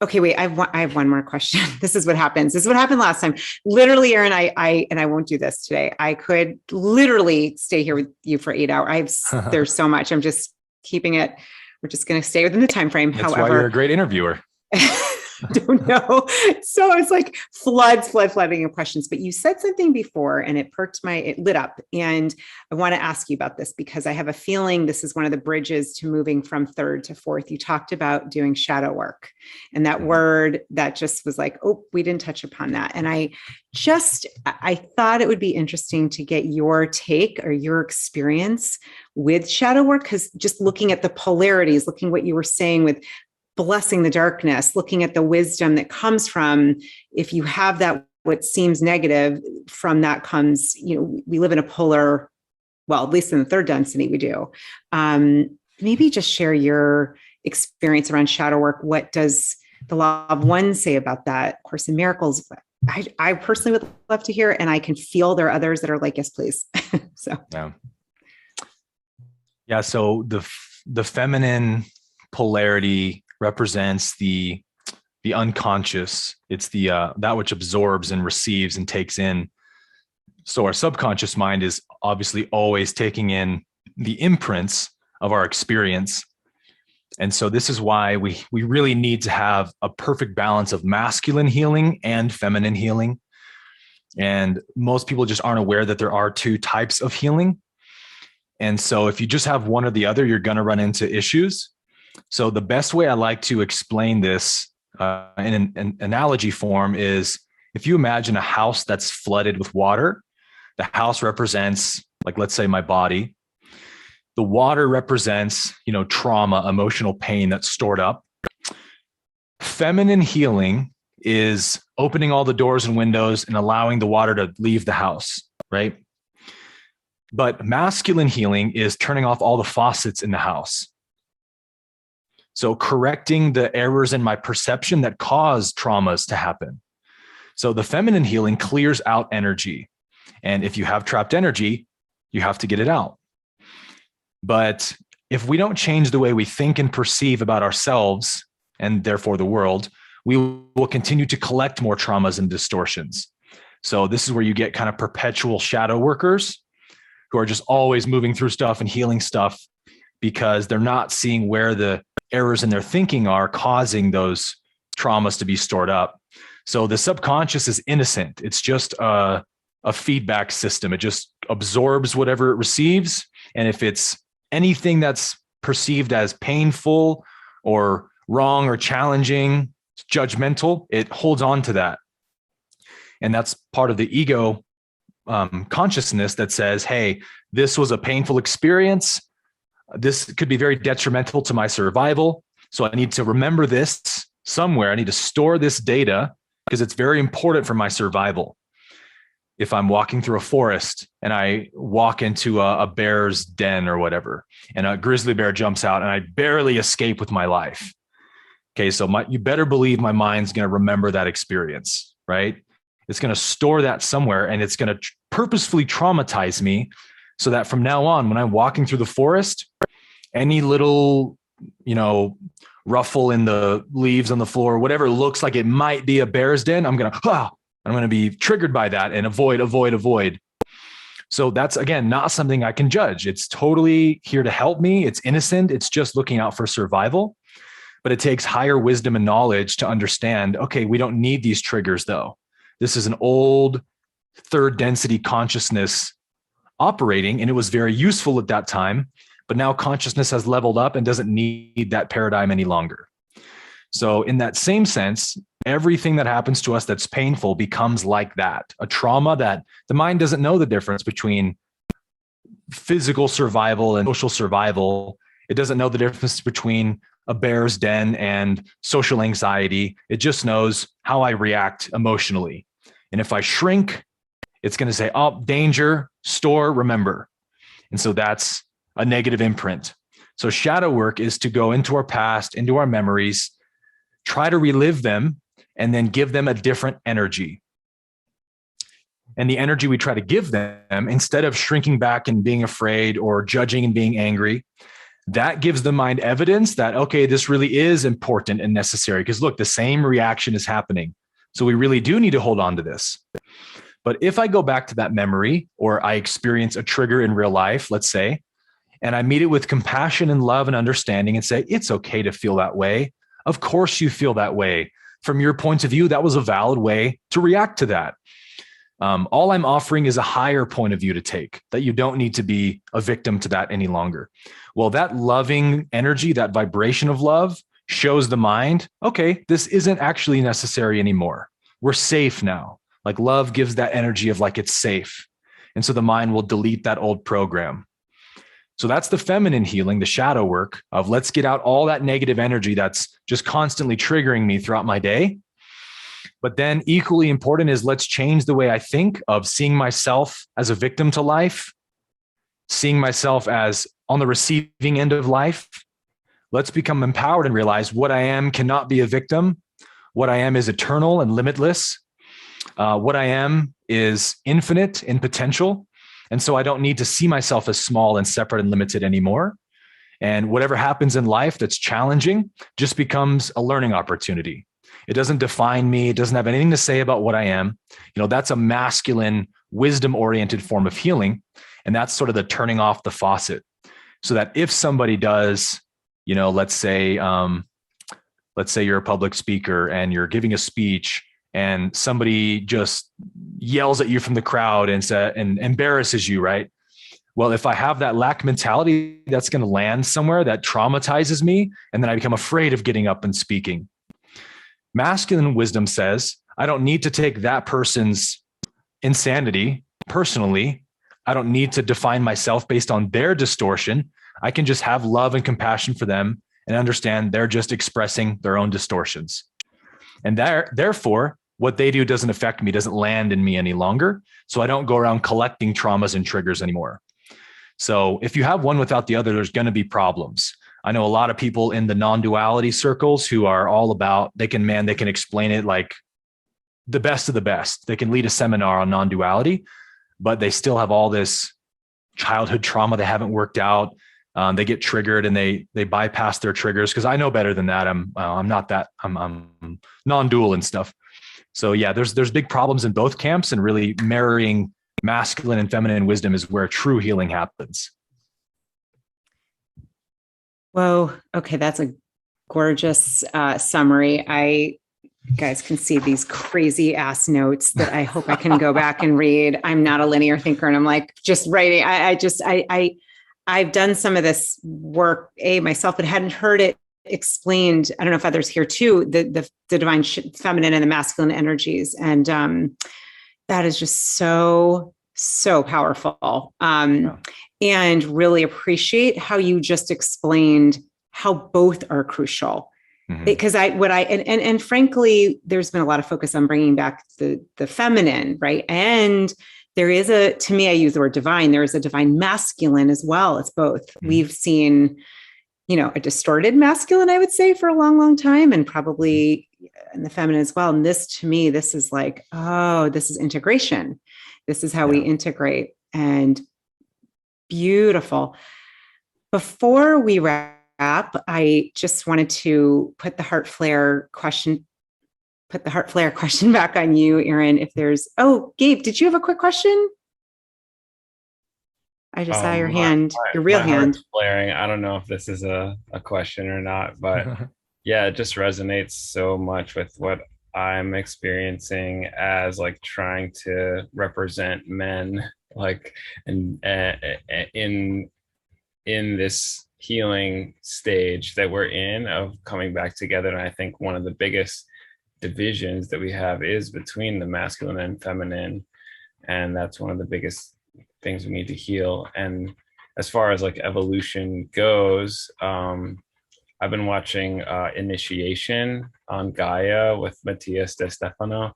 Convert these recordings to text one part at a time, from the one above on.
Okay, wait. I have one more question. This is what happens. This is what happened last time. Literally, Aaron, I won't do this today. I could literally stay here with you for 8 hours. There's so much. I'm just keeping it. We're just going to stay within the time frame. That's why you're a great interviewer. Don't know. So it's like flooding of questions. But you said something before and it lit up. And I want to ask you about this because I have a feeling this is one of the bridges to moving from third to fourth. You talked about doing shadow work and that word that just was like, oh, we didn't touch upon that. And I thought it would be interesting to get your take or your experience with shadow work. Because just looking at the polarities, looking what you were saying with blessing the darkness, looking at the wisdom that comes from, if you have that, what seems negative from that comes, we live in a polar, well, at least in the third density we do. Maybe just share your experience around shadow work. What does the Law of One say about that? Course in Miracles. I personally would love to hear, and I can feel there are others that are like, yes, please. Yeah. So the feminine polarity represents the unconscious. It's that which absorbs and receives and takes in. So our subconscious mind is obviously always taking in the imprints of our experience. And so this is why we really need to have a perfect balance of masculine healing and feminine healing. And most people just aren't aware that there are two types of healing. And so if you just have one or the other, you're going to run into issues. So the best way I like to explain this in an analogy form is if you imagine a house that's flooded with water, the house represents, like, let's say my body. The water represents, trauma, emotional pain that's stored up. Feminine healing is opening all the doors and windows and allowing the water to leave the house, right? But masculine healing is turning off all the faucets in the house. So correcting the errors in my perception that cause traumas to happen. So the feminine healing clears out energy. And if you have trapped energy, you have to get it out. But if we don't change the way we think and perceive about ourselves and therefore the world, we will continue to collect more traumas and distortions. So this is where you get kind of perpetual shadow workers who are just always moving through stuff and healing stuff because they're not seeing where the errors in their thinking are causing those traumas to be stored up. So the subconscious is innocent. It's just a feedback system. It just absorbs whatever it receives. And if it's anything that's perceived as painful or wrong or challenging, judgmental, it holds on to that. And that's part of the ego consciousness that says, hey, this was a painful experience. This could be very detrimental to my survival. So I need to remember this somewhere. I need to store this data because it's very important for my survival. If I'm walking through a forest and I walk into a bear's den or whatever, and a grizzly bear jumps out and I barely escape with my life. Okay, so you better believe my mind's going to remember that experience, right? It's going to store that somewhere and it's going to purposefully traumatize me so that from now on, when I'm walking through the forest, any little, ruffle in the leaves on the floor, whatever looks like it might be a bear's den, I'm going to be triggered by that and avoid. So that's, again, not something I can judge. It's totally here to help me. It's innocent. It's just looking out for survival. But it takes higher wisdom and knowledge to understand, okay, we don't need these triggers though. This is an old third density consciousness operating, and it was very useful at that time. But now consciousness has leveled up and doesn't need that paradigm any longer. So in that same sense, everything that happens to us that's painful becomes like that, a trauma that the mind doesn't know the difference between physical survival and social survival. It doesn't know the difference between a bear's den and social anxiety. It just knows how I react emotionally. And if I shrink, it's going to say, oh, danger, store, remember. And so that's a negative imprint. So shadow work is to go into our past, into our memories, try to relive them, and then give them a different energy. And the energy we try to give them, instead of shrinking back and being afraid or judging and being angry, That gives the mind evidence that, okay, this really is important and necessary. Because look, the same reaction is happening. So we really do need to hold on to this. But if I go back to that memory, or I experience a trigger in real life, let's say, and I meet it with compassion and love and understanding and say, it's okay to feel that way. Of course you feel that way. From your point of view, that was a valid way to react to that. All I'm offering is a higher point of view to take, that you don't need to be a victim to that any longer. Well, that loving energy, that vibration of love shows the mind, okay, this isn't actually necessary anymore. We're safe now. Like love gives that energy of like, it's safe. And so the mind will delete that old program. So that's the feminine healing, the shadow work of let's get out all that negative energy that's just constantly triggering me throughout my day. But then equally important is let's change the way I think of seeing myself as a victim to life, seeing myself as on the receiving end of life. Let's become empowered and realize what I am cannot be a victim. What I am is eternal and limitless. What I am is infinite in potential. And so I don't need to see myself as small and separate and limited anymore. And whatever happens in life that's challenging just becomes a learning opportunity. It doesn't define me. It doesn't have anything to say about what I am. That's a masculine, wisdom-oriented form of healing. And that's sort of the turning off the faucet. So that if somebody does, let's say you're a public speaker and you're giving a speech and somebody just yells at you from the crowd and embarrasses you, right? Well, if I have that lack mentality, that's going to land somewhere that traumatizes me. And then I become afraid of getting up and speaking. Masculine wisdom says, I don't need to take that person's insanity personally. I don't need to define myself based on their distortion. I can just have love and compassion for them and understand they're just expressing their own distortions. And therefore, what they do doesn't affect me, doesn't land in me any longer. So I don't go around collecting traumas and triggers anymore. So if you have one without the other, there's going to be problems. I know a lot of people in the non-duality circles who are all about, they can explain it like the best of the best. They can lead a seminar on non-duality, but they still have all this childhood trauma they haven't worked out. They get triggered and they bypass their triggers because I know better than that. I'm not that. I'm non-dual and stuff. So yeah, there's big problems in both camps, and really marrying masculine and feminine wisdom is where true healing happens. Whoa. Okay. That's a gorgeous summary. You guys can see these crazy ass notes that I hope I can go back and read. I'm not a linear thinker, and I'm like just writing. I've done some of this work myself, but hadn't heard it explained. I don't know if others here too, the divine feminine and the masculine energies. And that is just so powerful. And really appreciate how you just explained how both are crucial. Mm-hmm. Because and frankly, there's been a lot of focus on bringing back the feminine, right? And there is to me, I use the word divine. There is a divine masculine as well. It's both. Mm-hmm. We've seen, a distorted masculine, I would say, for a long, long time, and probably in the feminine as well. And this, to me, this is like, this is integration. This is how we integrate. And beautiful. Before we wrap, I just wanted to put the heart flare question back on you, Aaron. If there's, Gabe, did you have a quick question? I just saw your hand, your real hand. Flaring. I don't know if this is a question or not, but yeah, it just resonates so much with what I'm experiencing as like trying to represent men, like, and in this healing stage that we're in of coming back together. And I think one of the biggest divisions that we have is between the masculine and feminine. And that's one of the biggest things we need to heal. And as far as like evolution goes, I've been watching Initiation on Gaia with Matthias De Stefano.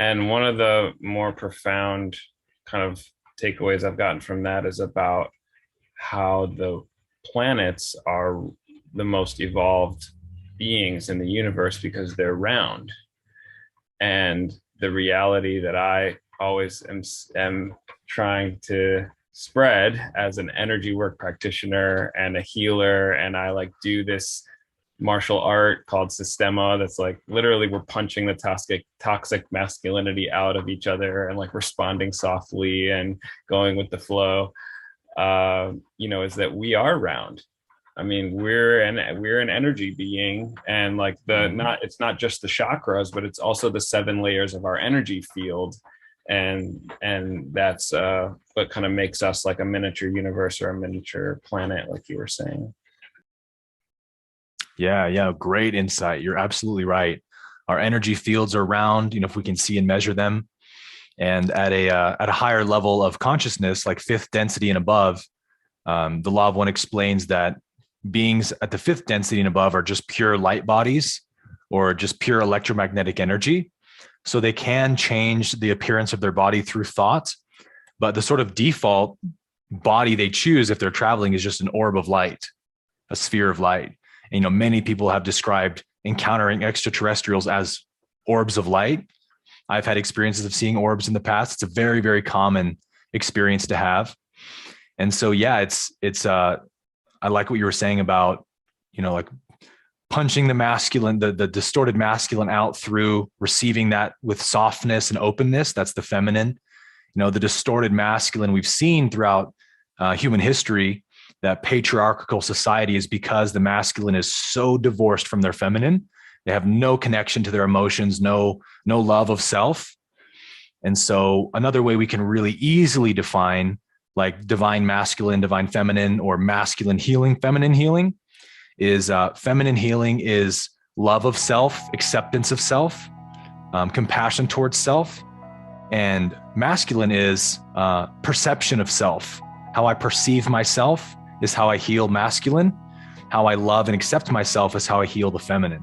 And one of the more profound kind of takeaways I've gotten from that is about how the planets are the most evolved beings in the universe because they're round. And the reality that I always am trying to spread as an energy work practitioner and a healer, and I like do this martial art called Sistema that's like literally we're punching the toxic masculinity out of each other and like responding softly and going with the flow, is that we are round. I mean, we're an energy being, and like it's not just the chakras, but it's also the 7 layers of our energy field. And that's what kind of makes us like a miniature universe or a miniature planet, like you were saying. Yeah. Great insight. You're absolutely right. Our energy fields are round, if we can see and measure them. And at a higher level of consciousness, like 5th density and above, the law of one explains that beings at the 5th density and above are just pure light bodies or just pure electromagnetic energy. So they can change the appearance of their body through thought, but the sort of default body they choose if they're traveling is just an orb of light, a sphere of light. And, many people have described encountering extraterrestrials as orbs of light. I've had experiences of seeing orbs in the past. It's a very, very common experience to have. And so, yeah, I like what you were saying about, like punching the masculine, the distorted masculine out through receiving that with softness and openness. That's the feminine. The distorted masculine we've seen throughout human history, that patriarchal society, is because the masculine is so divorced from their feminine. They have no connection to their emotions, no love of self. And so another way we can really easily define like divine masculine, divine feminine, or masculine healing, feminine healing, is feminine healing is love of self, acceptance of self, compassion towards self. And masculine is perception of self. How I perceive myself is how I heal masculine. How I love and accept myself is how I heal the feminine.